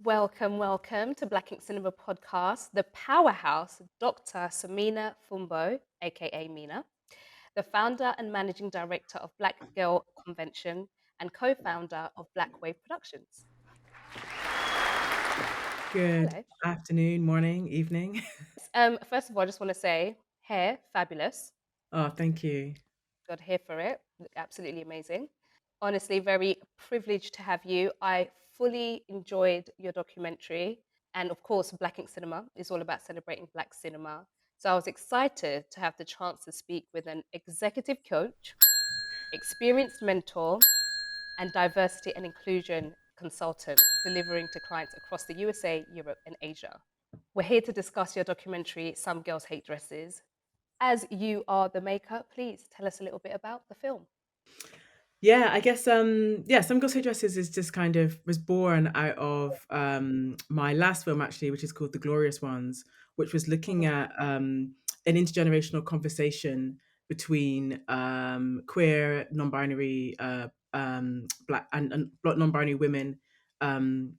Welcome to Black Ink Cinema Podcast, the powerhouse, Dr. Somina Fombo, aka Mina, the founder and managing director of Black Girl Convention and co-founder of Black Wave Productions. Good Hello. afternoon, morning, evening. First of all, I just want to say, hair, fabulous. Oh, thank you. Got here for it. Absolutely amazing. Honestly, very privileged to have you. I fully enjoyed your documentary. And of course, Black Ink Cinema is all about celebrating Black cinema. So I was excited to have the chance to speak with an executive coach, experienced mentor, and diversity and inclusion consultant delivering to clients across the USA, Europe, and Asia. We're here to discuss your documentary, Some Girls Hate Dresses. As you are the maker, please tell us a little bit about the film. Yeah, I guess Some Girls Hate Dresses is just kind of was born out of my last film actually, which is called The Glorious Ones, which was looking Mhm, at an intergenerational conversation between queer, non-binary, black and non-binary women, um,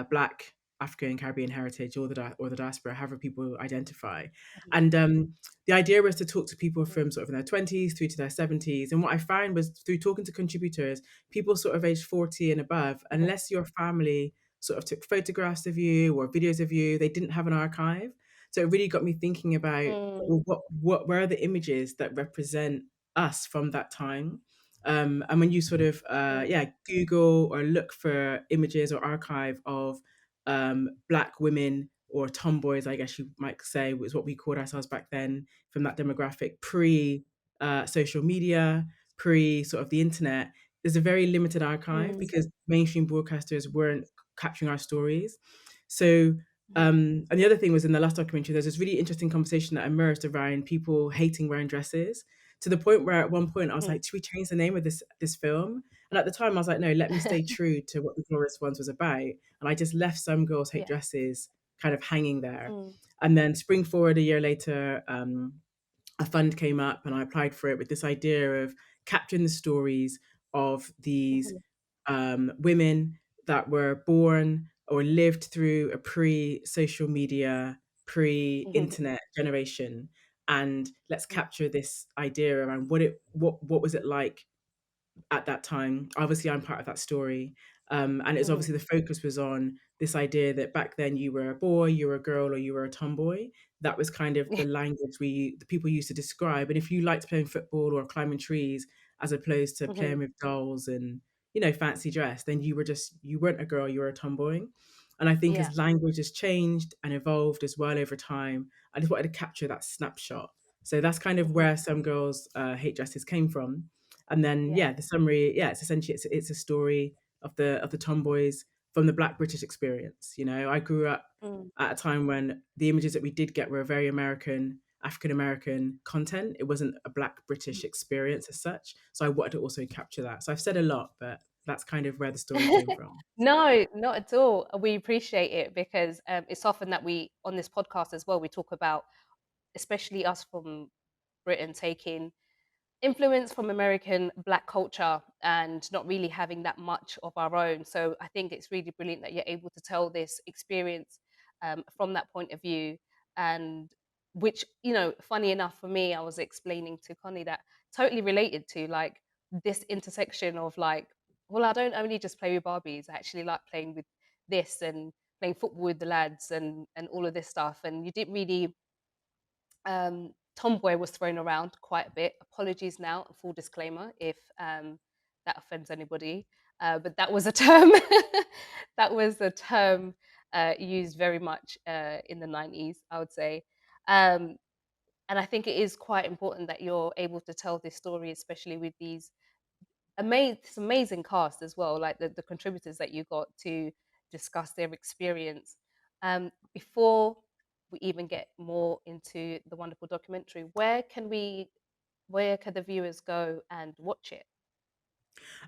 black, African, Caribbean heritage, or or the diaspora, however people identify. mhm, And the idea was to talk to people mhm, from sort of in their 20s through to their 70s. And what I found was through talking to contributors, people sort of age 40 and above, mhm, unless your family sort of took photographs of you or videos of you, they didn't have an archive. So it really got me thinking about, mm, well, where are the images that represent us from that time? And when you sort of mm, Google or look for images or archive of black women or tomboys, I guess you might say, was what we called ourselves back then, from that demographic, pre social media, pre sort of the internet. There's a very limited archive mm, because mainstream broadcasters weren't capturing our stories. So mhm, and the other thing was in the last documentary, there's this really interesting conversation that emerged around people hating wearing dresses, to the point where at one point I was mhm. like, should we change the name of this film? And at the time I was like, no, let me stay true to what The Glorious Ones was about. And I just left Some Girls Hate Yeah. Dresses kind of hanging there. Mm, And then spring forward a year later, a fund came up and I applied for it with this idea of capturing the stories of these mhm, women that were born or lived through a pre-social media, mhm, pre-internet generation, and let's mhm, capture this idea around what was it like at that time. Obviously, I'm part of that story. And it's mhm. obviously the focus was on this idea that back then you were a boy, you were a girl, or you were a tomboy. That was kind of the language the people used to describe. And if you liked playing football or climbing trees as opposed to Mhm, playing with dolls and fancy dress, then you weren't a girl, you were a tomboy. And I think Yeah. as language has changed and evolved as well over time, I just wanted to capture that snapshot. So that's kind of Mhm, where Some Girls Hate Dresses came from. And then yeah. the summary, it's essentially it's a story of the tomboys from the Black British experience. I grew up Mm, at a time when the images that we did get were very American, African American content. It wasn't a Black mhm. British experience as such. So I wanted to also capture that. So I've said a lot, but that's kind of where the story came from. No, not at all. We appreciate it because it's often that we, on this podcast as well, we talk about, especially us from Britain, taking influence from American Black culture and not really having that much of our own. So I think it's really brilliant that you're able to tell this experience from that point of view. And which, funny enough for me, I was explaining to Connie that totally related to like this intersection of like, well, I don't only just play with Barbies, I actually like playing with this and playing football with the lads and all of this stuff. And you didn't really tomboy was thrown around quite a bit. Apologies now, a full disclaimer if that offends anybody. But that was a term that was a term used very much in the 90s, I would say. Um, and I think it is quite important that you're able to tell this story, especially with these amazing cast as well, like the contributors that you got to discuss their experience. Before we even get more into the wonderful documentary, where can the viewers go and watch it?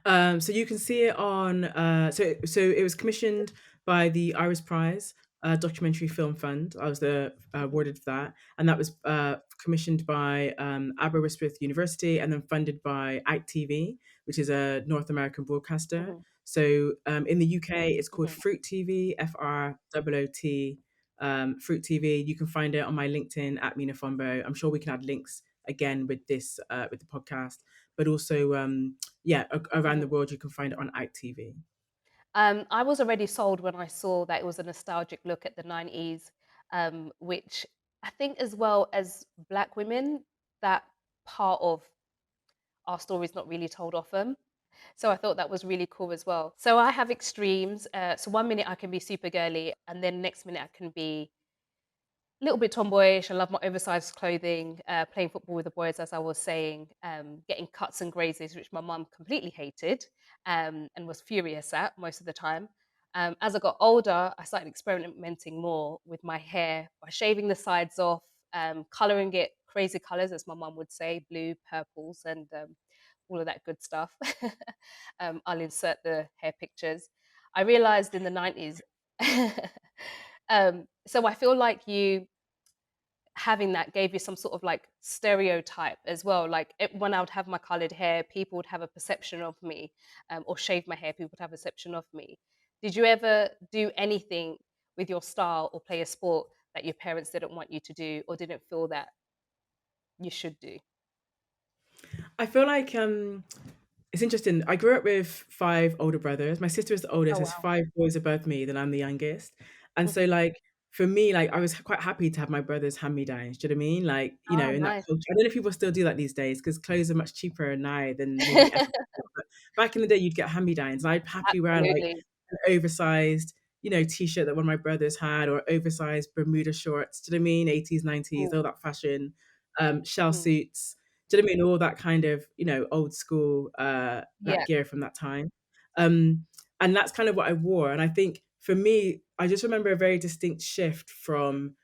So you can see it on. So it was commissioned by the Iris Prize Documentary Film Fund. I was Mhm, awarded for that, and that was commissioned by Aberystwyth University and then funded by Out TV. which is a North American broadcaster. Mhm. So in the UK, it's called Mhm. Fruit TV, FROOT, Fruit TV. You can find it on my LinkedIn at Mina Fombo. I'm sure we can add links again with this with the podcast, but also yeah, around the Mhm. world you can find it on TV. I was already sold when I saw that it was a nostalgic look at the 90s, which I think, as well as Black women, that part of our story is not really told often. So I thought that was really cool as well. So I have extremes. So one minute I can be super girly, and then next minute I can be little bit tomboyish. I love my oversized clothing, playing football with the boys, as I was saying, getting cuts and grazes, which my mum completely hated, and was furious at most of the time. As I got older, I started experimenting more with my hair by shaving the sides off, coloring it crazy colors, as my mum would say, blue, purples, and all of that good stuff. I'll insert the hair pictures. I realized in the 90s. So I feel like you having that gave you some sort of like stereotype as well. Like when I would have my colored hair, people would have a perception of me, or shave my hair, people would have a perception of me. Did you ever do anything with your style or play a sport that your parents didn't want you to do or didn't feel that you should do? I feel like it's interesting. I grew up with 5 older brothers. My sister is the oldest. Oh There's wow. 5 boys above me, then I'm the youngest. And so, Hmm. like, for me, like, I was quite happy to have my brothers hand-me-downs. Do you know what I mean? Like, Oh, in that nice. culture. I don't know if people still do that these days because clothes are much cheaper now than maybe ever before. But back in the day, you'd get hand-me-downs, and I'd happily wear like Absolutely. an oversized, t-shirt that one of my brothers had, or oversized Bermuda shorts. Do you know what I mean? 80s, 90s, Mm, all that fashion, shell mhm. suits. Do you know what I mean? All that kind of, old school, that Yeah. gear from that time. Um, and that's kind of what I wore. And I think for me, I just remember a very distinct shift from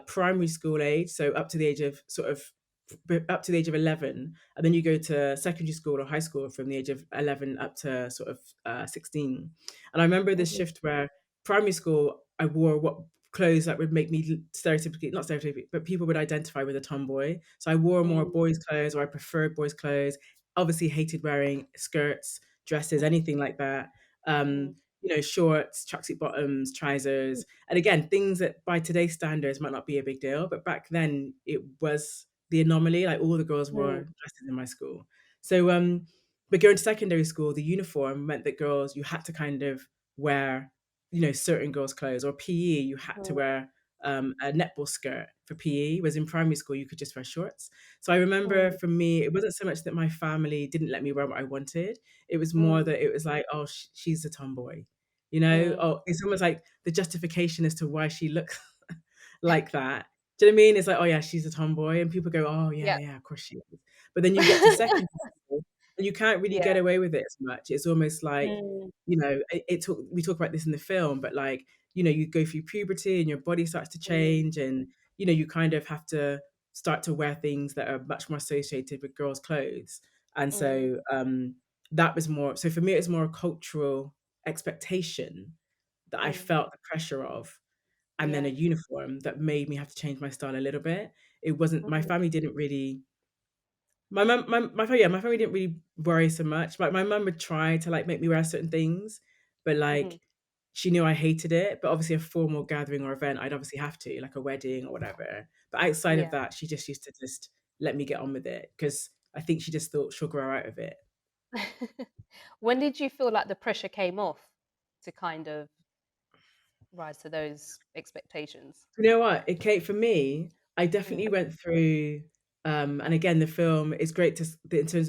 primary school age, so up to the age of 11, and then you go to secondary school or high school from the age of 11 up to sort of 16. And I remember this Mhm. shift where primary school, I wore what clothes that would make me stereotypically, not stereotypically, but people would identify with a tomboy. So I wore more Mm, boys' clothes, or I preferred boys' clothes. Obviously, hated wearing skirts, dresses, mhm, anything like that. mhm, Shorts, tracksuit bottoms, trousers, and again, things that by today's standards might not be a big deal, but back then it was the anomaly. Like all the girls wore mhm, dresses in my school. So, but going to secondary school, the uniform meant that girls, you had to kind of wear, certain girls' clothes, or PE, you had to mhm, wear a netball skirt for PE, whereas in primary school, you could just wear shorts. So I remember mhm, for me, it wasn't so much that my family didn't let me wear what I wanted. It was more mhm, that it was like, oh, she's a tomboy, mhm. Oh, it's almost like the justification as to why she looks like that. Do you know what I mean? It's like, oh yeah, she's a tomboy, and people go, oh yeah, Yeah. yeah, of course she is. But then you get to secondary school, and you can't really Yeah. get away with it as much. It's almost like, Mm, we talk about this in the film, but like, you go through puberty and your body starts to mm, change, and you kind of have to start to wear things that are much more associated with girls' clothes. And mm, so that was more, so for me, it's more a cultural expectation that I mm. felt the pressure of, and then a Yeah. uniform that made me have to change my style a little bit. It wasn't, my Mhm, family didn't really, my family didn't really worry so much. Like my mum would try to like make me wear certain things, but mhm, like she knew I hated it. But obviously a formal gathering or event, I'd obviously have to, like a wedding or whatever. But outside of yeah. that, she just used to just let me get on with it because I think she just thought she'll grow out of it. When did you feel like the pressure came off to kind of rise to those expectations? You know what? It came for me, I Mm, definitely went through, and again, the film is great in terms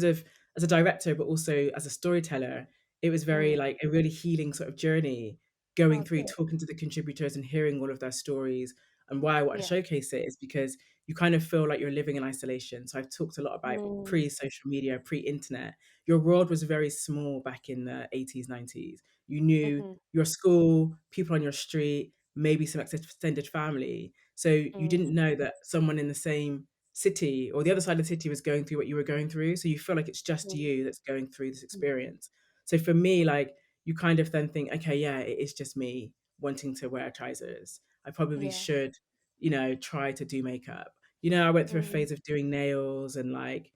of as a director, but also as a storyteller. It was very mm. like a really healing sort of journey, going Oh, through good. talking to the contributors and hearing all of their stories. And why I want to Yeah. showcase it is because you kind of feel like you're living in isolation. So I've talked a lot about Mm, pre-social media, pre-internet. Your world was very small back in the 80s, 90s. You knew mhm, your school, people on your street, maybe some extended family. So you didn't mm, know that someone in the same city or the other side of the city was going through what you were going through. So you feel like it's just mm, you that's going through this mm. experience. So for me, like you kind of then think, okay, yeah, it is just me wanting to wear trousers. I probably Yeah. should, try to do makeup. I went through a Mm, phase of doing nails and like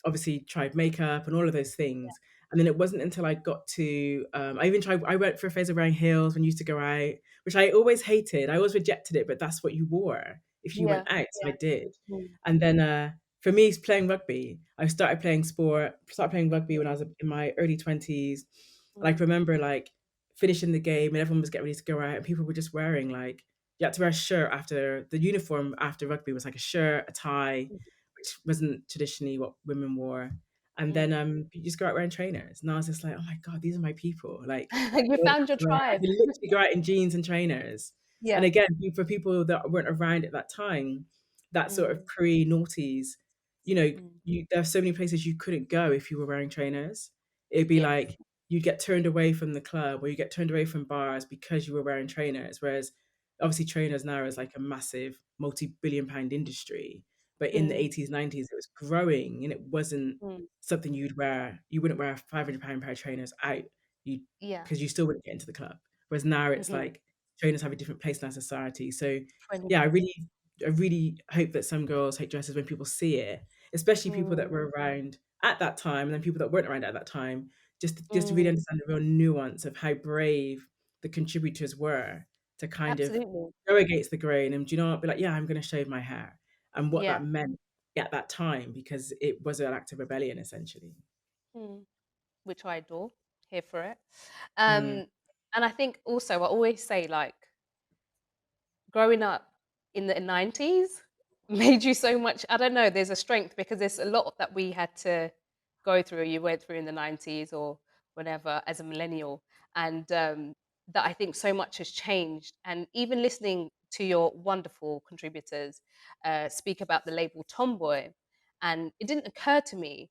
obviously tried makeup and all of those things. And then it wasn't until I got to, I went for a phase of wearing heels when I used to go out, which I always hated. I always rejected it, but that's what you wore if you went Yeah. out. So I did. Mm. And then for me, it's playing rugby. I started playing rugby when I was in my early 20s. And I Mm. can remember like finishing the game and everyone was getting ready to go out and people were just wearing like, you had to wear a shirt after the uniform after rugby was like a shirt, a tie, Mm. which wasn't traditionally what women wore. And then Mm. you just go out wearing trainers. And I was just like, oh my God, these are my people. Like You found your I tribe. could literally go out in jeans and trainers. And Yeah. again, for people that weren't around at that time, that sort of Mm. pre-noughties, you know, Mm. there are so many places you couldn't go if you were wearing trainers. It'd be Yes. like you'd get turned away from the club or you get turned away from bars because you were wearing trainers. Whereas obviously trainers now is like a massive multi-billion pound industry. But in the Mm. 80s, 90s, it was growing and it wasn't Mm. something you'd wear. You wouldn't wear a £500 pair of trainers out. You Yeah. because you still wouldn't get into the club. Whereas now it's Mhm. like trainers have a different place in our society. So yeah, 20. I really hope that some girls hate dresses when people see it, especially people that Mm. were around at that time, and then people that weren't around at that time, just to really Mm. understand the real nuance of how brave the contributors were to kind of Absolutely. go against the grain and do you know what, be like, yeah, I'm going to shave my hair, and what Yeah. that meant at that time because it was an act of rebellion essentially. Mm. Which I adore. Here for it. Mm. And I think also I always say like growing up in the 90s made you so much. I don't know, there's a strength because there's a lot that we had to go through, you went through in the 90s or whenever as a millennial. And that I think so much has changed. And even listening to your wonderful contributors speak about the label tomboy, and it didn't occur to me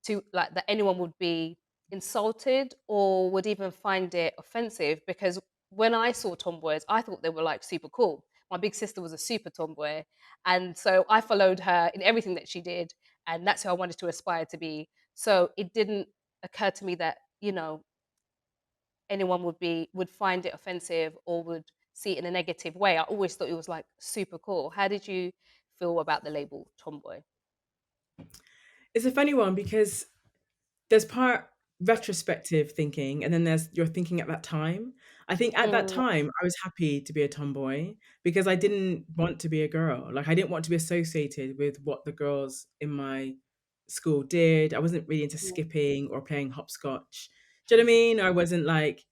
to like that anyone would be insulted or would even find it offensive because when I saw tomboys, I thought they were like super cool. My big sister was a super tomboy, and so I followed her in everything that she did, and that's who I wanted to aspire to be. So it didn't occur to me that anyone would find it offensive or would see it in a negative way. I always thought it was like super cool. How did you feel about the label tomboy? It's a funny one because there's part retrospective thinking, and then there's your thinking at that time. I think at that Mm, time, I was happy to be a tomboy because I didn't want to be a girl. Like, I didn't want to be associated with what the girls in my school did. I wasn't really into mm, skipping or playing hopscotch. Do you know what I mean? I wasn't like,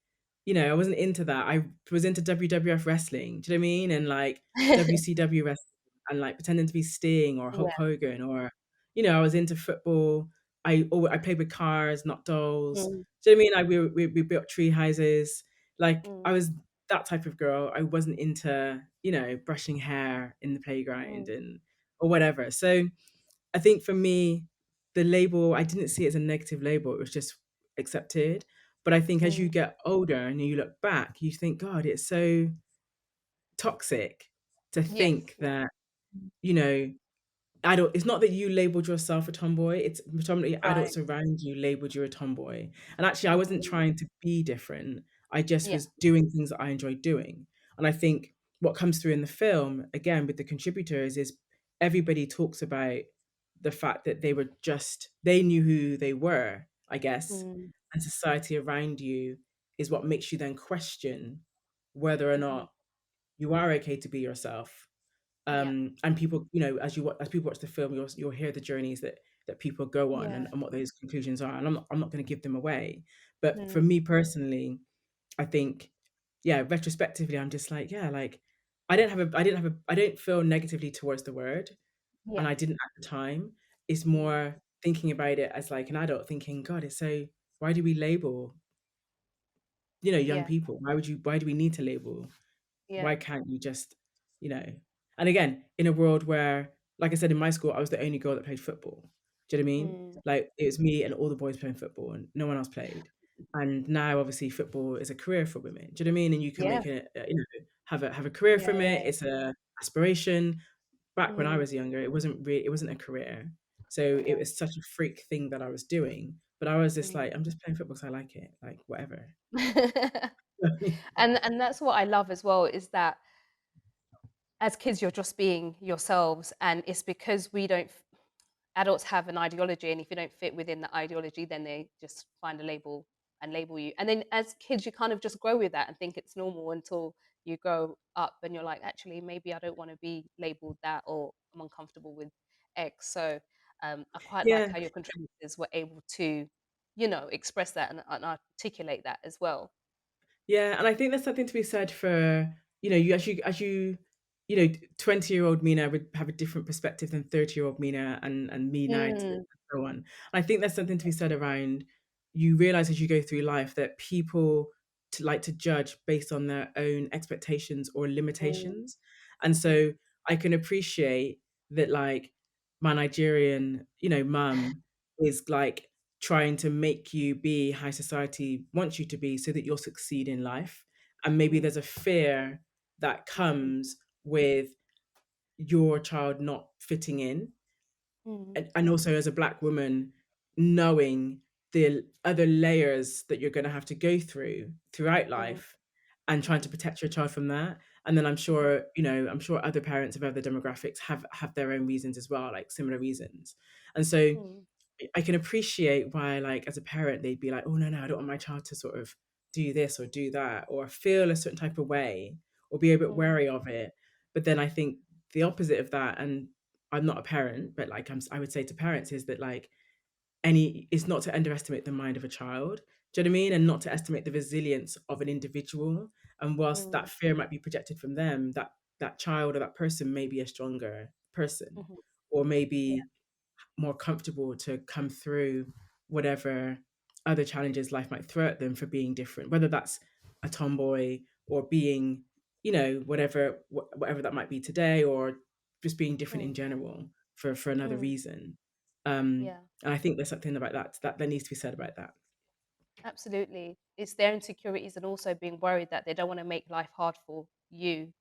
I wasn't into that. I was into WWF wrestling. Do you know what I mean? And like WCW wrestling and like pretending to be Sting or Hulk yeah. Hogan or, I was into football. I played with cars, not dolls. Mm, Do you know what I mean? Like we built tree houses. Like mm, I was that type of girl. I wasn't into, brushing hair in the playground mm, and or whatever. So I think for me, the label, I didn't see it as a negative label. It was just accepted. But I think as you mm. get older and you look back, you think, God, it's so toxic to Yes. think that, you know, adult it's not that you labeled yourself a tomboy, it's predominantly Right. adults around you labeled you a tomboy. And actually I wasn't Mm, trying to be different. I just yeah. was doing things that I enjoyed doing. And I think what comes through in the film, again with the contributors, is everybody talks about the fact that they knew who they were, I guess, Mm, and society around you is what makes you then question whether or mhm. not you are okay to be yourself. Yeah. And people, as people watch the film, you'll hear the journeys that people go on, Yeah. and what those conclusions are. And I'm not going to give them away. But for Mm, me personally, I think, yeah, retrospectively, I'm just like, yeah, like I don't feel negatively towards the word, and yeah. I didn't at the time. It's Mm, more thinking about it as like an adult, thinking, God, it's so. Why do we label, young yeah. people? Why do we need to label? Why Yeah. can't you just, you know? And again, in a world where, like I said, in my school, I was the only girl that played football. Do you know what I mean? Mm, Like it was me and all the boys playing football, and no one else played. And now, obviously, football is a career for women. Do you know what I mean? And you can yeah. make have a career from it. Yeah. It's a aspiration. Back when I Mm, was younger, it wasn't a career. So it yeah. was such a freak thing that I was doing. But I was just Mm. like, I'm just playing football because I like it. Like whatever. And that's what I love as well is that as kids you're just being yourselves, and it's because we don't adults have an ideology, and if you don't fit within the ideology, then they just find a label and label you. And then as kids, you kind of just grow with that and think it's normal until you grow up and you're like, actually, maybe I don't want to be labeled that, or I'm uncomfortable with X. So I quite like Yeah. how your contributors were able to, express that and articulate that as well. Yeah, and I think there's something to be said for, you as you 20-year-old Mina would have a different perspective than 30-year-old Mina and me now and Mm, so on. I think there's something to be said around you realize as you go through life that people to like to judge based on their own expectations or mm, limitations. And mhm, so I can appreciate that like my Nigerian, mum is like trying to make you be how society wants you to be so that you'll succeed in life. And maybe mm, there's a fear that mhm, comes with your child not fitting in. mm, And also as a black woman, knowing the other layers that you're going to have to go through throughout mhm, life and trying to mhm, protect your child from that. And then mhm, I'm sure other parents of other demographics have their own reasons as well, like similar reasons. And so mm, I can appreciate why, like, as a parent, they'd be like, "Oh no, no, I don't want my child to sort of do this or do that, or feel a certain type of way, or be a bit mm, wary of it." But then I think the opposite of that, and I'm not a parent, but like I would say to parents is that like it's not to underestimate the mind of a child. Do you know what I mean? And not to estimate the resilience of an individual. And whilst mm, that fear might be projected from them, that child or that person may be a stronger person, mhm. or Yeah. maybe more comfortable to come through whatever other challenges life might throw at them for being different, whether that's a tomboy or being, whatever that might be today, or just being different in Mm, general for another mm, reason. yeah. And I think there's something about that needs to be said about that. Absolutely. It's their insecurities and also being worried that they don't want to make life hard for you,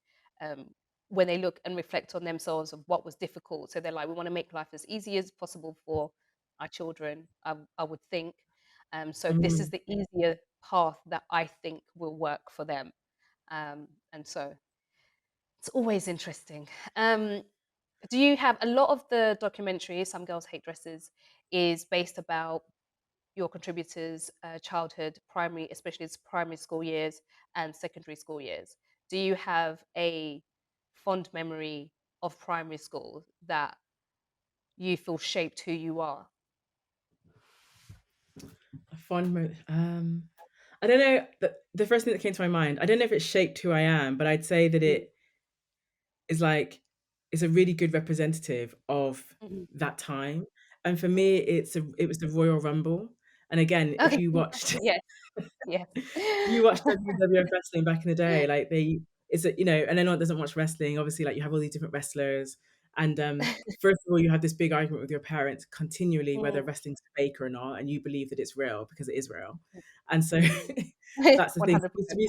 um, when they look and reflect on themselves of what was difficult. So they're like, we want to make life as easy as possible for our children, I would think. So this is Mhm. the easier path that I think will work for them. And so it's always interesting. Do you have a lot of the documentary, Some Girls Hate Dresses, is based about your contributors' childhood, primary, especially its primary school years and secondary school years? Do you have a fond memory of primary school that you feel shaped who you are? A fond I don't know. The first thing that came to my mind, I don't know if it shaped who I am, but I'd say that Mm, it is like is a really good representative of mhm, that time. And for me, mm. it was the Royal Rumble. And again, if Okay. you watched Yes, yes. you watched WWF wrestling back in the day, like and anyone that doesn't watch wrestling, obviously, like you have all these different wrestlers. And first of all, you have this big argument with your parents continually whether Mm, wrestling's fake or not, and you believe that it's real because it is real. And so mm. that's the thing. 100%.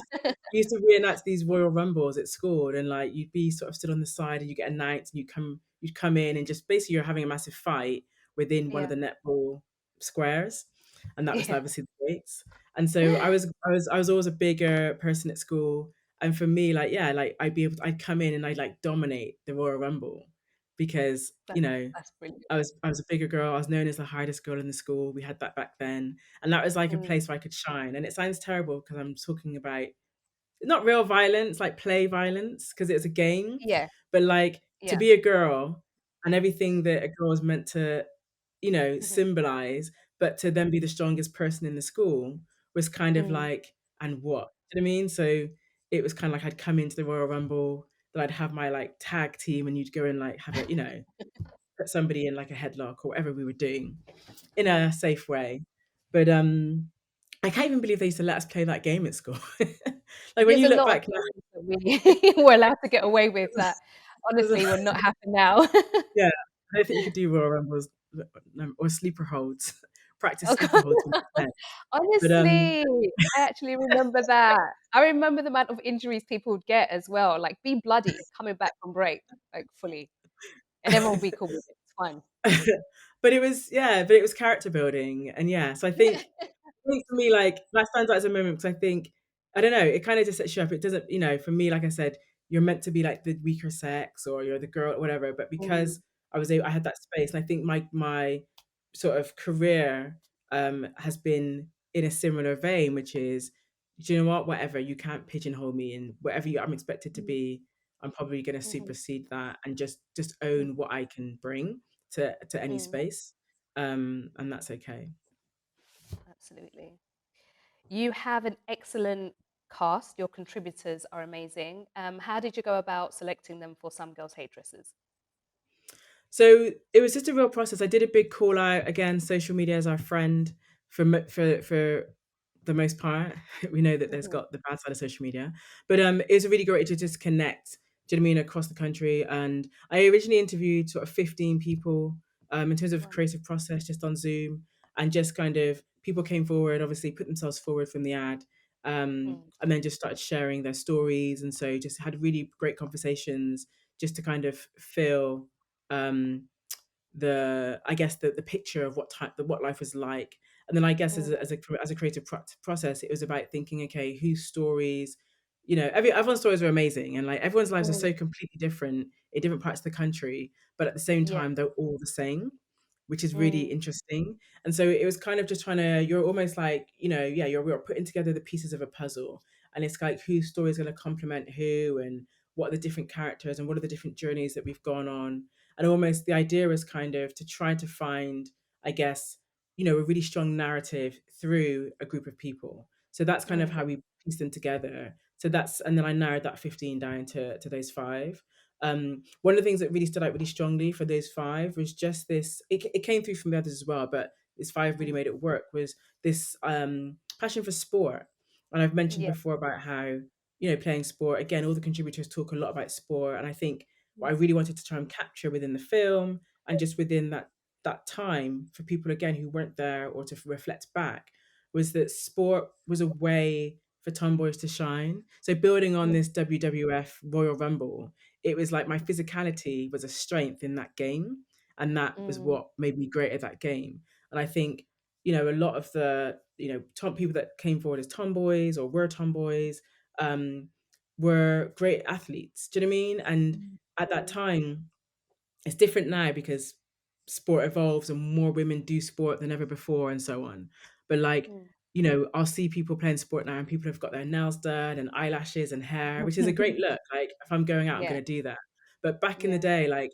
We used to reenact these Royal Rumbles at school, and like you'd be sort of stood on the side, and you get announced, and you'd come in, and just basically you're having a massive fight within one of Yeah, the netball squares, and that was yeah. obviously the gates. And so I was always a bigger person at school, and for me, like yeah, like I'd come in and I'd like dominate the Royal Rumble because That that's brilliant. I was a bigger girl. I was known as the hardest girl in the school. We had that back then, and that was like a Mm. place where I could shine. And it sounds terrible because I'm talking about not real violence, like play violence, because it's a game, Yeah, but like to yeah. be a girl and everything that a girl is meant to, Mhm, symbolize, but to then be the strongest person in the school was kind of mm. like, and what? Do you know what I mean? So it was kind of like I'd come into the Royal Rumble, that I'd have my like tag team, and you'd go and like have a, put somebody in like a headlock or whatever we were doing in Mm. a safe way. But I can't even believe they used to let us play that game at school. Like when There's you a look lot of back now, games that we we're allowed to get away with that there's honestly would a- not happen now. yeah, I don't think you could do Royal Rumbles or sleeper holds. Practice Oh sleeper god. holds when you're 10. But Honestly, I actually remember that. I remember the amount of injuries people would get as well, like be bloody coming back from break, like fully, and everyone would be cool with it. It's fine. but it was character building, and yeah, so I think for me, like, that stands out as a moment because I think I don't know, it kinda just sets you up. It doesn't for me, like I said, you're meant to be, like, the weaker sex or you're the girl, whatever, but Mm, because I had that space, and I think my sort of career has been in a similar vein, which is, do you know what? Whatever, you can't pigeonhole me in whatever I'm expected to Mm, be. I'm probably going to mhm, supersede that and just mm, own what I can bring to any mm, space, and that's okay. absolutely. You have an excellent cast. Your contributors are amazing. How did you go about selecting them for Some Girls Hate Dresses? So it was just a real process. I did a big call out again. Social media is our friend for the most part. We know that there's Mhm. got the bad side of social media, but it was a really great to just connect. Do you know what I mean, across the country? And I originally interviewed sort of 15 people in terms of Wow. creative process, just on Zoom, and just kind of people came forward, obviously put themselves forward from the ad, Mm, and then just started sharing their stories, and so just had really great conversations just to kind of feel um, the I guess the picture of what life was like. And then I guess mm, as a creative process, it was about thinking, okay, whose stories, everyone's stories are amazing, and like everyone's lives are mm. so completely different in different parts of the country, but at the same Yeah. time they're all the same, which is really Mm, interesting. And so it was kind of just trying to, you're almost like, yeah, we're putting together the pieces of a puzzle, and it's like whose story is going to complement who, and what are the different characters, and what are the different journeys that we've gone on. And almost the idea is kind of to try to find, I guess, a really strong narrative through a group of people. So that's kind of mm, how we piece them together. And then I narrowed that 15 down to those five. One of the things that really stood out really strongly for those five was just this, it came through from the others as well, but this five really mm. made it work, was this passion for sport. And I've mentioned Yeah. before about how, playing sport, again, all the contributors talk a lot about sport. And I think what I Mm, really wanted to try and capture within the film, and just within that time for people again who weren't there, or to reflect back, was that sport was a way for tomboys to shine. So building on mm, this WWF Royal Rumble, it was like my physicality was a strength in that game, and that was mm, what made me great at that game. And I think, a lot of the, people that came forward as tomboys or were tomboys, um, were great athletes. Do you know what I mean? And at that mm, time, it's different now because sport evolves and more women do sport than ever before, and so on. But like, mm. I'll see people playing sport now, and people have got their nails done and eyelashes and hair, which is a great look. Like, if I'm going out, I'm Yeah. going to do that. But back in the Yeah. day, like,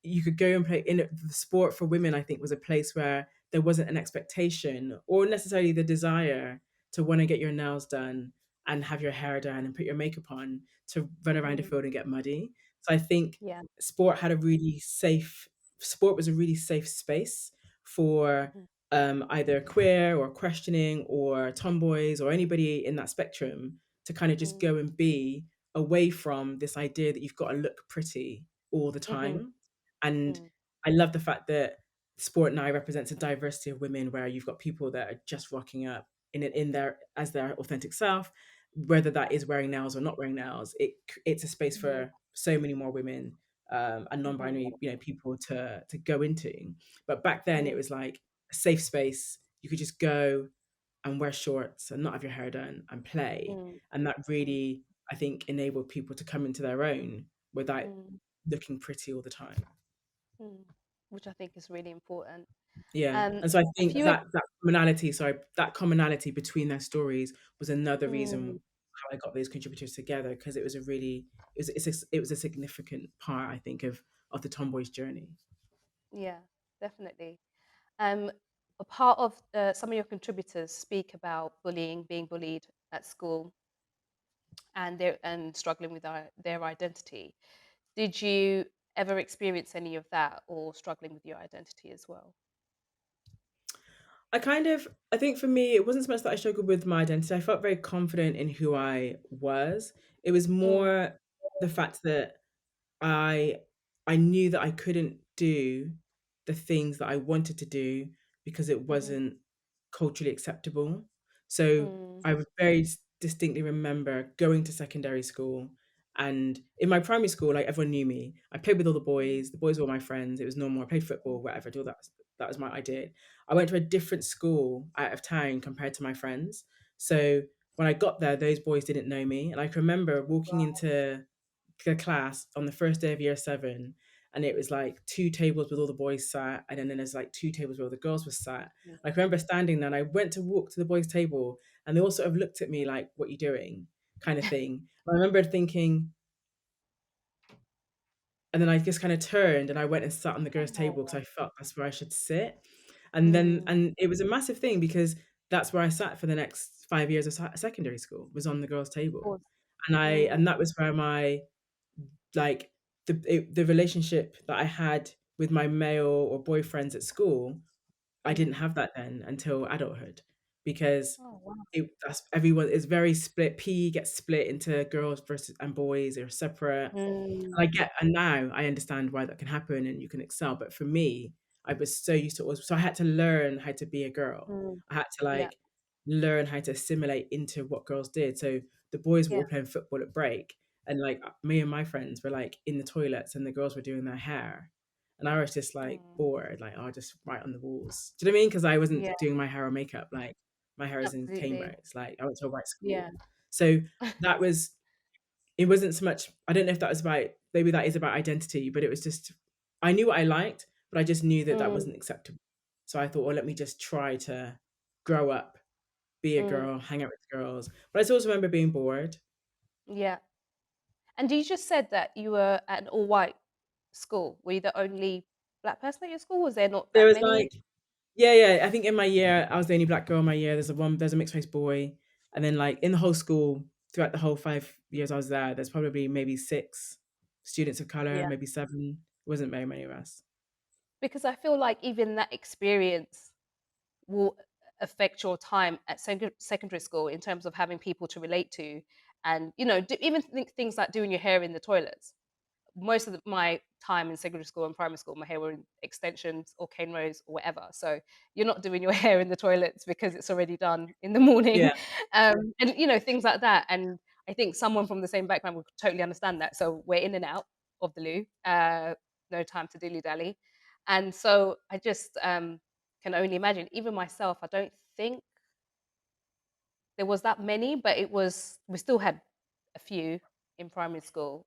you could go and play in the sport for women. I think was a place where there wasn't an expectation or necessarily the desire to want to get your nails done and have your hair done and put your makeup on to run around a Mm, field and get muddy. So I think yeah. sport had a really safe sport was a really safe space for Mm, either queer or questioning or tomboys or anybody in that spectrum to kind of just mm, go and be away from this idea that you've got to look pretty all the mhm, time. And mm, I love the fact that sport now represents a diversity of women, where you've got people that are just rocking up in their as their authentic self, whether that yeah. is wearing nails or not wearing nails. It's a space Mhm, for so many more women, and mhm, non-binary, people to go into. But back then, it mm, was like a safe space. You could just go and wear shorts and not have your hair done and play, mm, and that mm, really, I think, enabled people to come into their own without mm, looking pretty all the time. mm. Which I think is really important. Yeah, Um, and so I a think few of that commonality between their stories was another mm, reason how I got those contributors together, because it was a really it was a significant part, I think, of the tomboy's journey. yeah, definitely. Um, a part of some of your contributors speak about bullying, being bullied at school, and struggling with their identity. Did you ever experience any of that, or struggling with your identity as well? I think for me, it wasn't so much that I struggled with my identity. I felt very confident in who I was. It was Mm, more the fact that I I knew that I couldn't do the things that I wanted to do because it mhm, wasn't culturally acceptable. So mm, I would very distinctly remember going to secondary school, and in my primary school, like, everyone knew me. I played with all mm, the boys were my friends. It was normal. I played football, mm. whatever, do all that. That was my idea. I went to a different school out of town compared to my friends. So when I got there, those boys didn't know me. And I can remember walking Right. into the class on the first day of year seven, and it was like two tables with all the boys sat, and then there's like two tables where all the girls were sat. Mm. Like, I remember standing there, and I went to walk to the boys' table, and they all sort of looked at me like, "What you doing?" kind of thing. I remember thinking, and then I just kind of turned and I went and sat on the girls' table because Oh. I felt that's where I should sit. Mm, And it was a massive thing because that's where I sat for the next 5 years of secondary school, was on the girls' of table. course. And Mm, that was where my, like, the relationship that I had with my male or boyfriends at school, I didn't mm. have that then until adulthood, because Oh, wow. that's everyone is very split. PE gets split into girls versus and boys are separate. Mm, And now I understand why that can happen and you can excel. But for me, I was so used to it. So I had to learn how to be a girl. mm. I had to Yeah, like learn how to assimilate into what girls did. So the boys were yeah. all playing football at break, and like me and my friends were like in the toilets, and the girls were doing their hair. And I was just like Mm. bored, like, oh, just write on the walls. Do you know what I mean? Because I Yeah, wasn't doing my hair or makeup. Like, my hair is in absolutely. Cambridge. Like, I went to a white school. Yeah. So that was, it wasn't so much, I don't know if that was about, maybe that is about identity, but it was just, I knew what I liked, but I just knew that that Mm, wasn't acceptable. So I thought, well, let me just try to grow up, be a mm. girl, hang out with girls. But I also remember being bored. Yeah. And you just said that you were at an all-white school. Were you the only black person at your school? Was there not There that was like, many? yeah, yeah, I think in my year, I was the only black girl in my year. There's a mixed race boy. And then like in the whole school, throughout the whole 5 years I was there, there's probably maybe six students of color, Yeah. maybe seven. Wasn't very many of us. Because I feel like even that experience will affect your time at secondary school in terms of having people to relate to, and even things like doing your hair in the toilets. Most of my time in secondary school and primary school, my hair were in extensions or cane rows or whatever. So you're not doing your hair in the toilets because it's already done in the morning, Yeah. and things like that. And I think someone from the same background would totally understand that. So we're in and out of the loo, no time to dilly dally, and so I just can only imagine. Even myself, I don't think there was that many, but it was. We still had a few in primary school.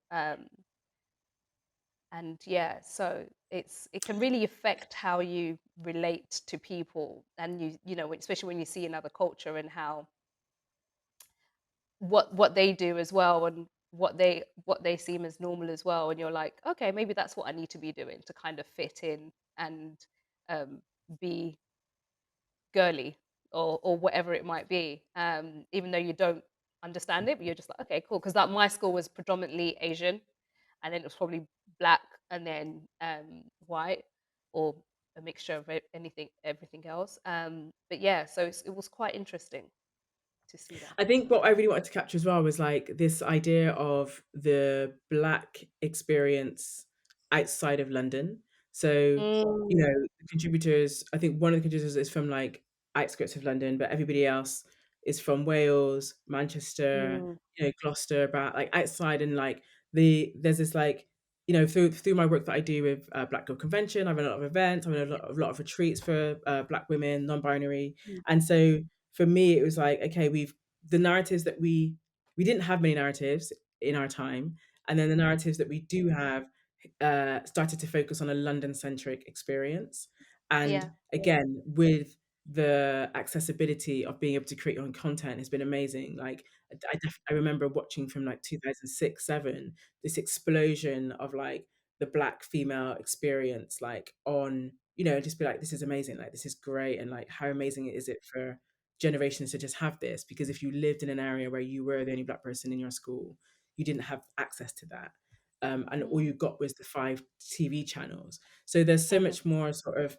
And yeah, so it can really affect how you relate to people, and especially when you see another culture and how what they do as well, and what they seem as normal as well, and you're like, okay, maybe that's what I need to be doing to kind of fit in and um, be girly, or whatever it might be, even though you don't understand it, but you're just like, okay, cool, because that my school was predominantly Asian, and then it was probably black, and then white, or a mixture of everything else. But yeah, so it was quite interesting to see that. I think what I really wanted to capture as well was like this idea of the black experience outside of London. So, Mm, the contributors, I think one of the contributors is from like outskirts of London, but everybody else is from Wales, Manchester, mm, Gloucester, but like outside, and like there's this like, through my work that I do with Black Girl Convention, I run a lot of events, I run a lot of retreats for Black women, non-binary, mm, and so for me it was like, okay, the narratives that we didn't have many narratives in our time, and then the narratives that we do have started to focus on a London centric experience, and yeah. again with the accessibility of being able to create your own content has been amazing. Like, I remember watching from like 2006 7 this explosion of like the black female experience, like on, just be like, this is amazing, like this is great, and like how amazing is it for generations to just have this, because if you lived in an area where you were the only black person in your school, you didn't have access to that, and all Mm, you got was the five TV channels. So there's so mhm, much more sort of,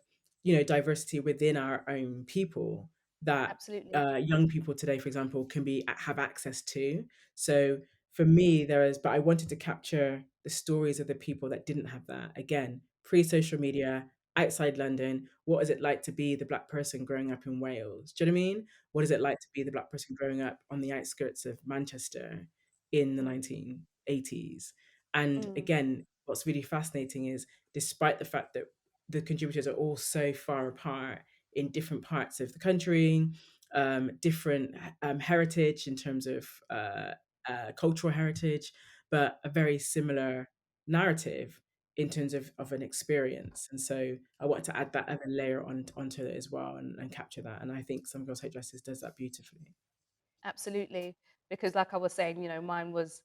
diversity within our own people that absolutely. young people today, for example, can be have access to. So for me, but I wanted to capture the stories of the people that didn't have that. Again, pre-social media, outside London, what is it like to be the black person growing up in Wales? Do you know what I mean? What is it like to be the black person growing up on the outskirts of Manchester in the Mm, 1980s? And mm, again, what's really fascinating is, despite the fact that the contributors are all so far apart in different parts of the country, different heritage in terms of cultural heritage, but a very similar narrative, in terms of an experience. And so I wanted to add that other layer onto it as well, and capture that. And I think Some Girls Hate Dresses does that beautifully. Absolutely. Because like I was saying, mine was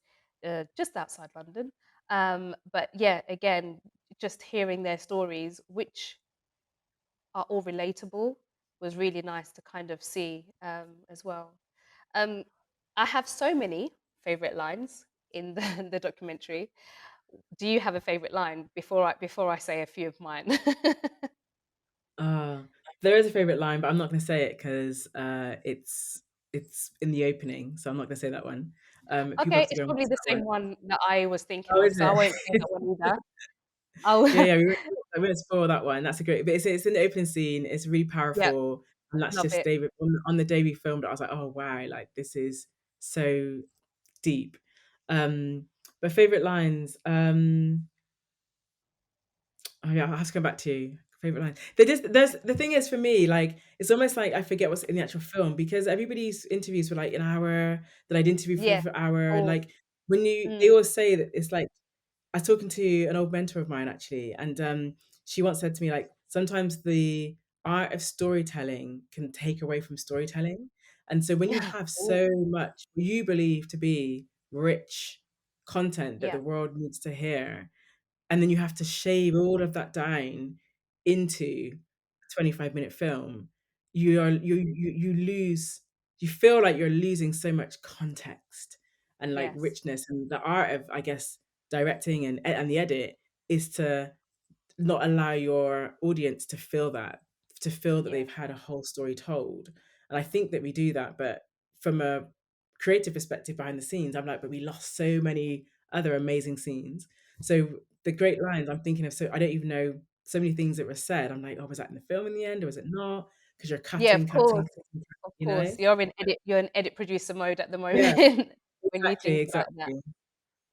just outside London. But yeah, again, just hearing their stories, which are all relatable, was really nice to kind of see as well. Um, I have so many favorite lines in the, the documentary. Do you have a favorite line before I say a few of mine? Uh, there is a favorite line, but I'm not going to say it because it's in the opening, so I'm not going to say that one. People Okay, have to it's go and watch probably the that same one. one that I was thinking Oh, of, is so I it? won't say that one either. Oh, Yeah, yeah, I won't spoil that one. That's a great, but it's in the opening scene. It's really yeah, powerful, and that's love just it. David on the day we filmed it. I was like, oh wow, like this is so deep. Um, but favorite lines. Oh yeah, I'll have to come back to you. Favorite line. They just there's the thing is for me, like it's almost like I forget what's in the actual film because everybody's interviews were like an hour. That I'd interview Yeah, for an hour, and cool. like when they Mm, always say that it's like I was talking to an old mentor of mine actually, and she once said to me like sometimes the art of storytelling can take away from storytelling, and so when you have cool. so much you believe to be rich content that Yeah, the world needs to hear, and then you have to shave all of that down into a 25-minute film, you are you lose you feel like you're losing so much context and, like, yes, richness, and the art of, I guess, directing and the edit is to not allow your audience to feel that yeah, they've had a whole story told. And I think that we do that, but from a creative perspective behind the scenes, I'm like, but we lost so many other amazing scenes. So the great lines I'm thinking of, so I don't even know so many things that were said. I'm like, oh, was that in the film in the end or was it not? Because you're yeah. cutting, cutting, Of you course. know? You're in edit producer mode at the Yeah, moment when you exactly, think about that. exactly.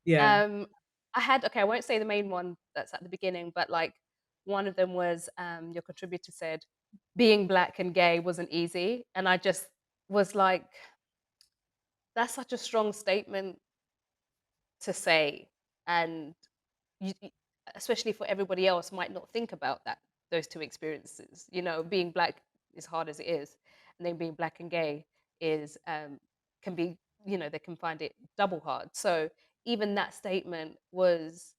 Yeah. Um, I had okay. I won't say the main one that's at the beginning, but like one of them was your contributor said being black and gay wasn't easy, and I just was like, that's such a strong statement to say, and you especially for everybody else might not think about that those two experiences. Being black is hard as it is, and then being black and gay is can be they can find it double hard. So even that statement was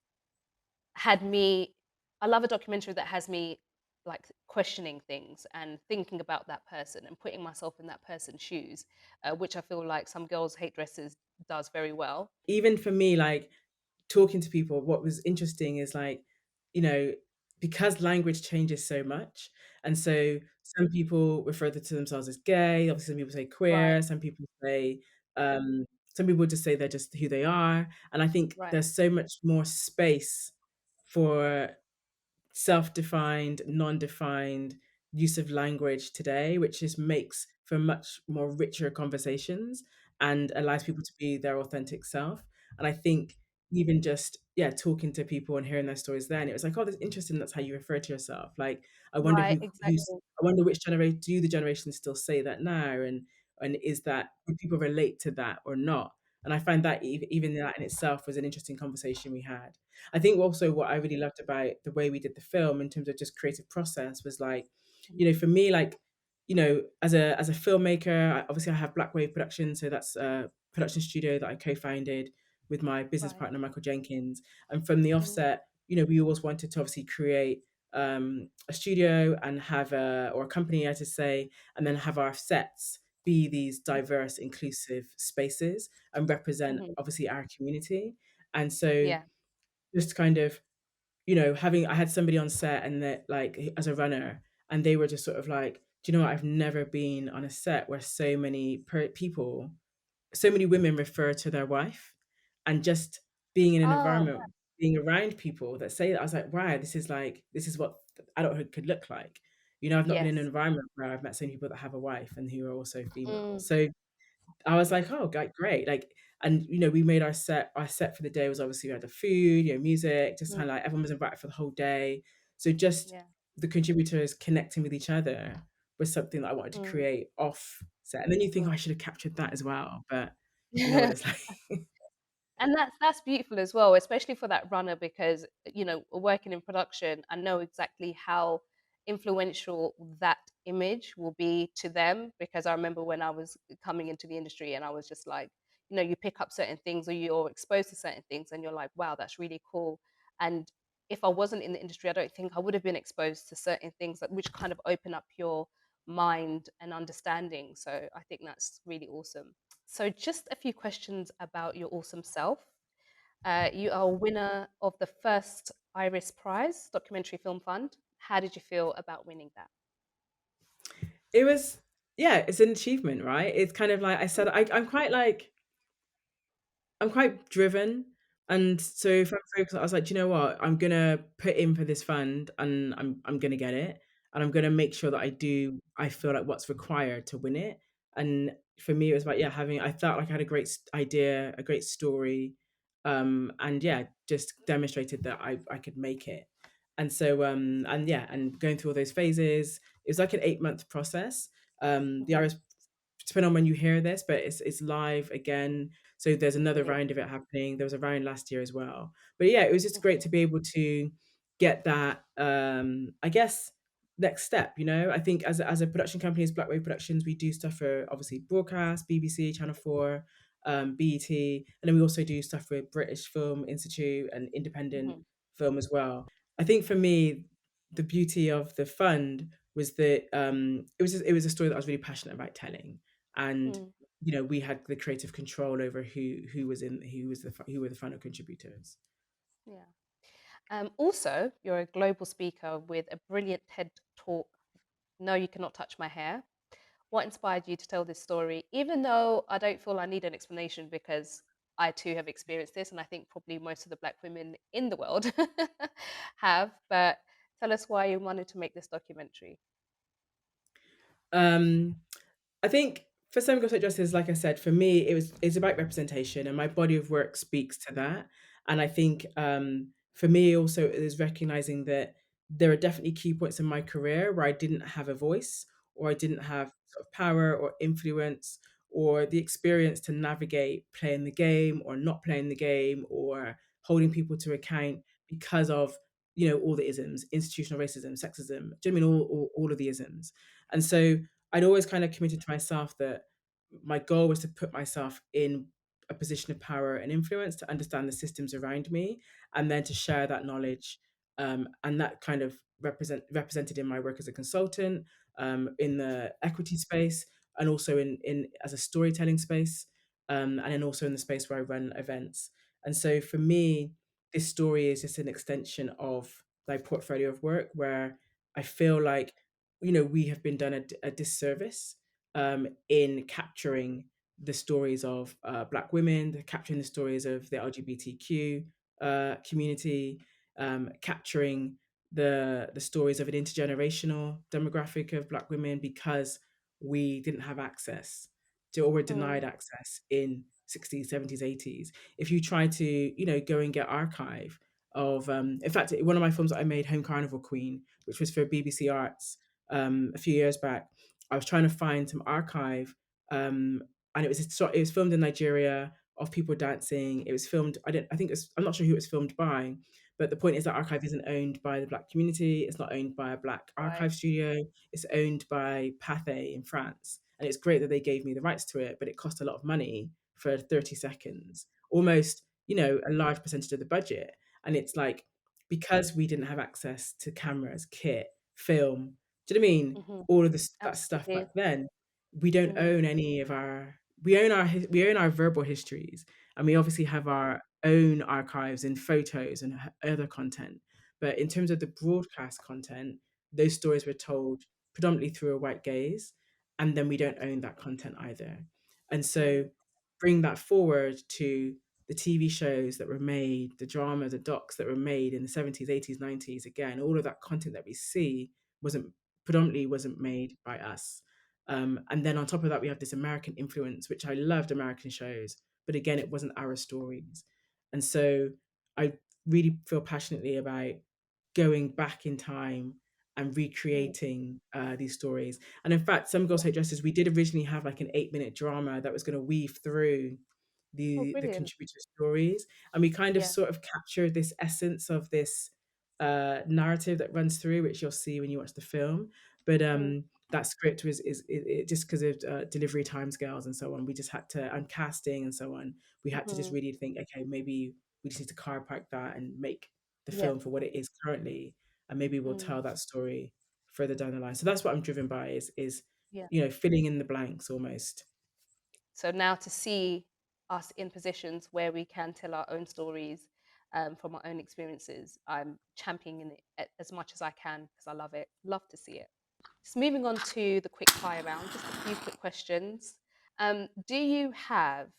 had me. I love a documentary that has me like questioning things and thinking about that person and putting myself in that person's shoes, which I feel like Some Girls Hate Dresses does very well. Even for me, like talking to people, what was interesting is like, you know, because language changes so much, and so some people refer to themselves as gay, obviously some people say Right, queer, some people say, some people just say they're just who they are, and I think right. there's so much more space for self-defined, non-defined use of language today, which just makes for much more richer conversations and allows people to be their authentic self. And I think even just yeah, talking to people and hearing their stories then, it was like, oh, that's interesting. That's how you refer to yourself. Like, I wonder Right, who's exactly. I wonder which generation do the generations still say that now, and is that do people relate to that or not? And I find that even that in itself was an interesting conversation we had. I think also what I really loved about the way we did the film in terms of just creative process was like, Mhm. for me, like, as a filmmaker, obviously I have Black Wave Productions, so that's a production studio that I co-founded with my business Right. partner Michael Jenkins. And from the Mhm. offset, we always wanted to obviously create a studio and have a company, as I say, and then have our sets be these diverse, inclusive spaces and represent Mhm. obviously our community. And so Yeah. just kind of, having I had somebody on set and that like as a runner, and they were just sort of like, do you know what? I've never been on a set where so many people, so many women refer to their wife, and just being in an Oh, environment, being around people that say that, I was like, wow, this is what adulthood could look like. I've not been in an yes. environment where I've met so many people that have a wife and who are also female. Mm, So I was yeah. like, "Oh, great." Like, and, we made our set for the day was obviously we had the food, music, just Mm, kinda like everyone was invited for the whole day. So just yeah. the contributors connecting with each other was something that I wanted to Mm, create off set. And then you think, "Oh, mm. I should have captured that as well," but you know what it's like. And that's beautiful as well, especially for that runner because, working in production, I know exactly how influential that image will be to them because I remember when I was coming into the industry and I was just like, you pick up certain things or you're exposed to certain things and you're like, wow, that's really cool. And if I wasn't in the industry, I don't think I would have been exposed to certain things that which kind of open up your mind and understanding. So I think that's really awesome. So, just a few questions about your awesome self. You are a winner of the first Iris Prize Documentary Film Fund. How did you feel about winning that? It was, yeah, it's an achievement, right? It's kind of like I said, I'm quite driven. And so if I'm focused, I was like, "Do you know what? I'm gonna put in for this fund and I'm gonna get it. And I'm gonna make sure that I feel like what's required to win it." And for me, it was about, yeah, I felt like I had a great idea, a great story. And yeah, just demonstrated that I could make it. And so, and yeah, and going through all those phases, it was like an 8-month process. The Hmm. Iris, depending on when you hear this, but it's live again. So there's another Brilliant. round of it happening. There was a round last year as well. But yeah, it was just great Hmm. to be able to get that, I guess, next step. I think as a production company, as Black Wave Productions, we do stuff for obviously broadcast, BBC, Channel 4, BET, and then we also do stuff for British Film Institute and independent Hmm. film as well. I think for me, the beauty of the fund was that, it was a story that I was really passionate about telling. And Mm, we had the creative control over who were the final contributors. yeah. Also, you're a global speaker with a brilliant TED talk. No, you cannot touch my hair. What inspired you to tell this story, even though I don't feel I need an explanation because I too have experienced this, and I think probably most of the Black women in the world have. But tell us why you wanted to make this documentary. Um, I think for some girls like justice, like I said, for me, it's about representation, and my body of work speaks to that. And I think, for me also is recognizing that there are definitely key points in my career where I didn't have a voice, or I didn't have sort of power or influence, or the experience to navigate playing the game or not playing the game, or holding people to account because of all the isms, institutional racism, sexism. Do you know what I mean all of the isms? And so I'd always kind of committed to myself that my goal was to put myself in a position of power and influence to understand the systems around me, and then to share that knowledge, and that kind of represented in my work as a consultant, in the equity space, and also in as a storytelling space, and then also in the space where I run events. And so for me, this story is just an extension of my portfolio of work, where I feel like we have been done a disservice, in capturing the stories of, Black women, capturing the stories of the LGBTQ, community, capturing the stories of an intergenerational demographic of Black women, because we didn't have access to, or were denied Mm, access in 60s, 70s, 80s. If you try to, go and get archive of, in fact, one of my films that I made, Home Carnival Queen, which was for BBC Arts, a few years back, I was trying to find some archive, and it was filmed in Nigeria, of people dancing. It was filmed. I'm not sure who it was filmed by, but the point is that archive isn't owned by the Black community. It's not owned by a Black right. archive studio. It's owned by Pathé in France, and it's great that they gave me the rights to it, but it cost a lot of money for 30 seconds, almost, a large percentage of the budget. And it's like, because we didn't have access to cameras, kit, film, do you know what I mean? Hmm. All of that stuff Absolutely. back then, we don't Mm, own any of our we own our verbal histories, and we obviously have our own archives and photos and other content. But in terms of the broadcast content, those stories were told predominantly through a white gaze, and then we don't own that content either. And so mm, bring that forward to the TV shows that were made, the drama, the docs that were made in the 70s, 80s, 90s. Again, all of that content that we see wasn't made by us. And then on top of that, we have this American influence, which I loved American shows, but again, it wasn't our stories. And so I really feel passionately about going back in time and mm, recreating, these stories. And in fact, Some Girls yeah. Hate Justice, we did originally have like an 8-minute drama that was going to weave through Oh, the brilliant. contributor stories, and we kind of Yeah. sort of capture this essence of this narrative that runs through, which you'll see when you watch the film. But Mm. that script was just because of delivery timescales and so on. We just had to, and casting and so on. We had to just Mhm. really think, okay, maybe we just need to chiropract that and make the Yeah. film for what it is currently, and maybe we'll Mm. tell that story further down the line. So that's what I'm driven by is Yeah. filling in the blanks almost. So now to see us in positions where we can tell our own stories from our own experiences, I'm championing it as much as I can because I love it. Love to see it. Just moving on to the quick fire round, just a few quick questions. Do you have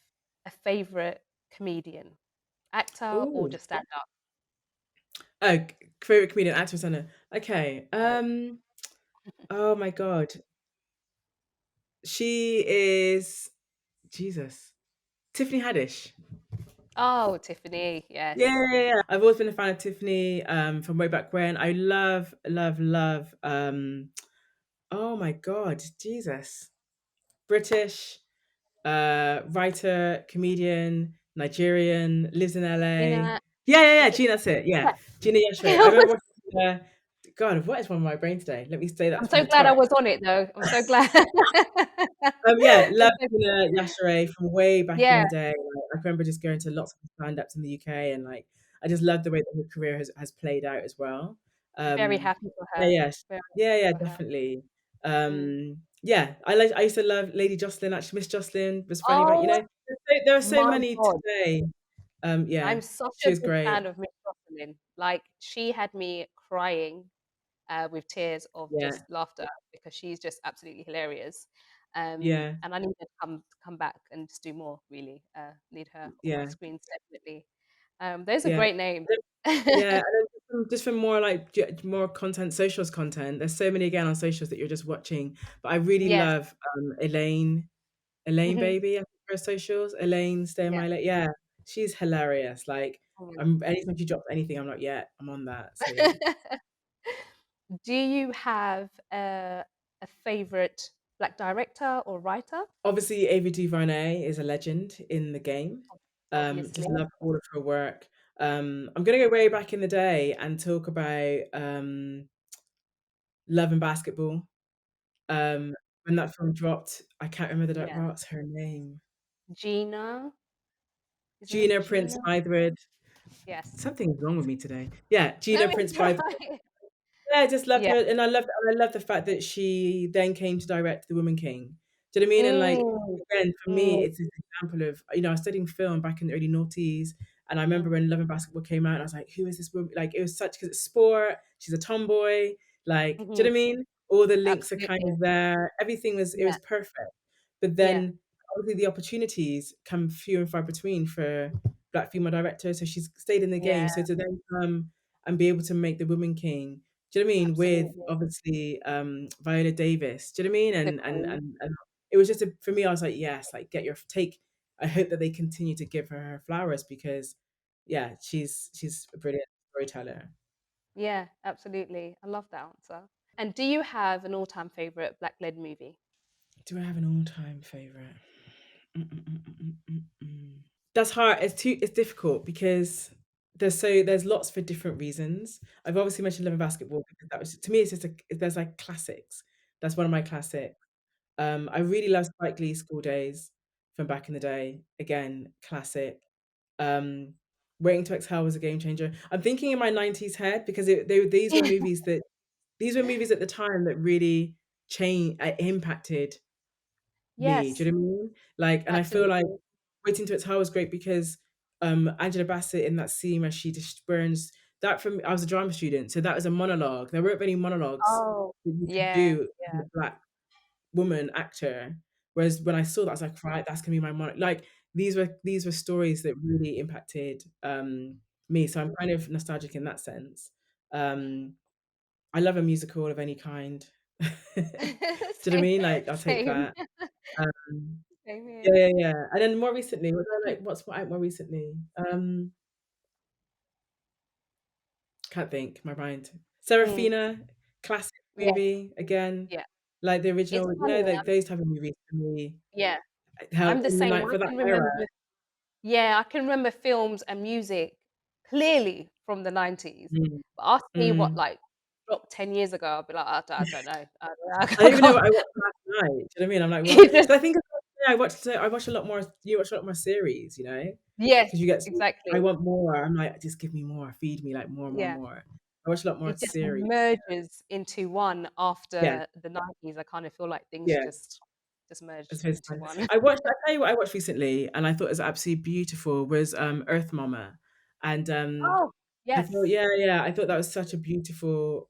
a favorite comedian, actor, or Oh, just stand up? oh, favorite comedian, actor, center. Okay. Oh my God, she is Jesus. Tiffany Haddish. Oh, Tiffany, Yeah, yes. yeah, yeah. I've always been a fan of Tiffany from way back when. I love, love, love. Oh my God, Jesus. British writer, comedian, Nigerian, lives in LA. Gina, Yeah, yeah, yeah. is it? Gina, that's it. Yeah, Yeah. Gina Yashere. I remember watching. God, what is wrong with my brain today? Let me say that I'm from so the glad I top. was on it though. I'm so glad. Yeah, I'm love so Gina Yashere from way back in yeah, the day. Like, I remember just going to lots of stand-ups in the UK, and like I just love the way that her career has played out as well. very Um, happy for yeah, her. yeah, Very yeah, happy yeah, for her. definitely. Mm. Yeah, I used to love Lady Jocelyn. Actually, Miss Jocelyn was funny, but Oh there are so my many God. today. Yeah, I'm such she a was big great. fan of Miss Jocelyn. Like she had me crying with tears of Yeah, just laughter because she's just absolutely hilarious. yeah, And I need her to come back and just do more. Really, need her on my yeah, screens definitely. Those are yeah. great names. Yeah, and then just for more like more content, socials content. There's so many again on socials that you're just watching. But I really Yes. love Elaine Hmm. Baby, I think her socials. Elaine Stay in Yeah. My Lane. Yeah, she's hilarious. Like Oh my I'm anytime she drops anything, I'm like, yeah, I'm on that. So yeah. God. Do you have a favorite black director or writer? Obviously, Ava DuVernay is a legend in the game. Obviously. Just love all of her work. I'm gonna go way back in the day and talk about Love and Basketball. Um, when that film dropped, I can't remember Yeah. what's her name? Gina, isn't it Gina Prince Gina? Bythewood. Yes. Something's wrong with me today. Yeah, No, Gina Prince it's Bythewood. alright. Yeah, I just loved Yeah. her, and I love the fact that she then came to direct The Woman King. Do you know what I mean? And like Mm, again, for me, mm, it's an example of I was studying film back in the early noughties, and I remember mm, when Love and Basketball came out, and I was like, who is this woman? Like it was such because it's sport. She's a tomboy. Like, do mhm. you know what I mean? All the links are kind Absolutely. of there. Everything was Yeah. perfect. But Yeah. then obviously the opportunities come few and far between for black female directors. So she's stayed in the Yeah. game. So to then come and be able to make The Woman King, do you know what I mean? With Absolutely. obviously Viola Davis. Do you know what I mean? The Queen. And it was just for me, I was like, yes, like get your take. I hope that they continue to give her flowers because yeah, she's a brilliant storyteller. Yeah, absolutely. I love that answer. And do you have an all-time favorite black-led movie? Do I have an all-time favorite? That's hard. It's difficult because there's lots for different reasons. I've obviously mentioned Love and Basketball because that was to me it's just there's like classics. That's one of my classics. I really love Spike Lee's School Days from back in the day. Again, classic. Um, Waiting to Exhale was a game changer. I'm thinking in my 90s head because these were movies at the time that really impacted me. Do Yes, you know what I mean? Like, and I feel like absolutely. Waiting to Exhale was great because Angela Bassett in that scene where she just burns that from I was a drama student, so that was a monologue. There weren't many monologues Oh, that you could yeah, do yeah. with a black woman actor. Whereas when I saw that, I was like, right, that's gonna be my monologue. Like these were stories that really impacted me. So I'm kind of nostalgic in that sense. Um, I love a musical of any kind. Do you know what I Same, mean? Like I'll take same, that. Um, same yeah, here. yeah, yeah. And then more recently, what's out more recently? Can't think, my mind. Mm, Serafina, classic yes, movie, again, yeah. like the It's original, funny, like those type of movies for me yeah. held I'm the in the same. night I for that can era. remember. Yeah, I can remember films and music clearly from the 90s. Mm. But ask me what, Mm. like, dropped 10 years ago, I'll be like, I don't know. I don't know. I don't I even know can't what I watched last night. Do you know what I mean? I'm like, what? you just So I think yeah, I watch a lot more. You watch a lot more series, you know, Yes, because you get. I exactly. want more. I'm like, just give me more. Feed me like more, more, Yeah. more. I watch a lot more It just series. merges into one Yeah, after the 90s. I kind of feel like things yeah. just merged It's very into fun. one. I watched. I tell you what, I watched recently, and I thought it was absolutely beautiful. Was Earth Mama, and Oh, I thought, yes. yeah, yeah, I thought that was such a beautiful,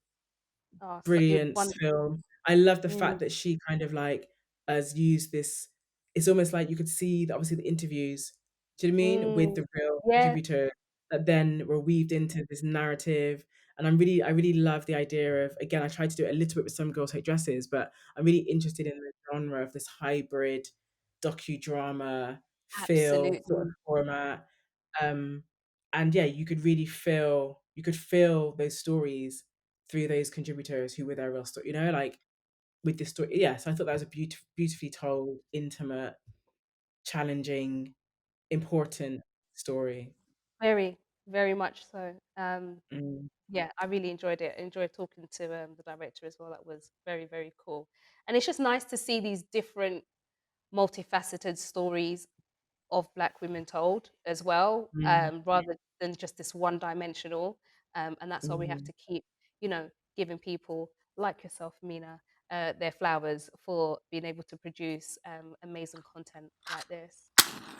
Oh, so it brilliant wonderful. film. I love the Mm, fact that she kind of like has used this. It's almost like you could see the, obviously the interviews. Do you know what I mean with mm. the real Yeah, contributor that then were weaved into this narrative. And I really love the idea of, again, I tried to do it a little bit with Some Girls Hate Dresses, but I'm really interested in the genre of this hybrid docudrama feel sort of absolutely. format. Um, and yeah, you could feel those stories through those contributors who were their real story, you know, like with this story. Yes, I thought that was a beautifully told, intimate, challenging, important story. Very, very much so. Mm, Yeah, I really enjoyed it. I enjoyed talking to the director as well. That was very, very cool. And it's just nice to see these different, multifaceted stories of Black women told as well, mm, rather than just this one dimensional. And that's why we have mhm. to keep, giving people like yourself, Mina, their flowers for being able to produce amazing content like this.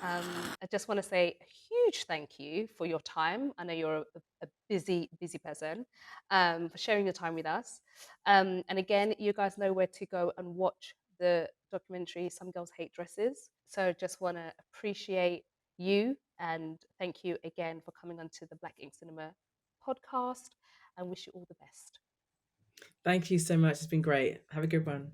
I just want to say a huge thank you for your time. I know you're a busy, busy person, for sharing your time with us. And again, you guys know where to go and watch the documentary Some Girls Hate Dresses. So just want to appreciate you and thank you again for coming onto the Black Ink Cinema podcast and wish you all the best. Thank you so much. It's been great. Have a good one.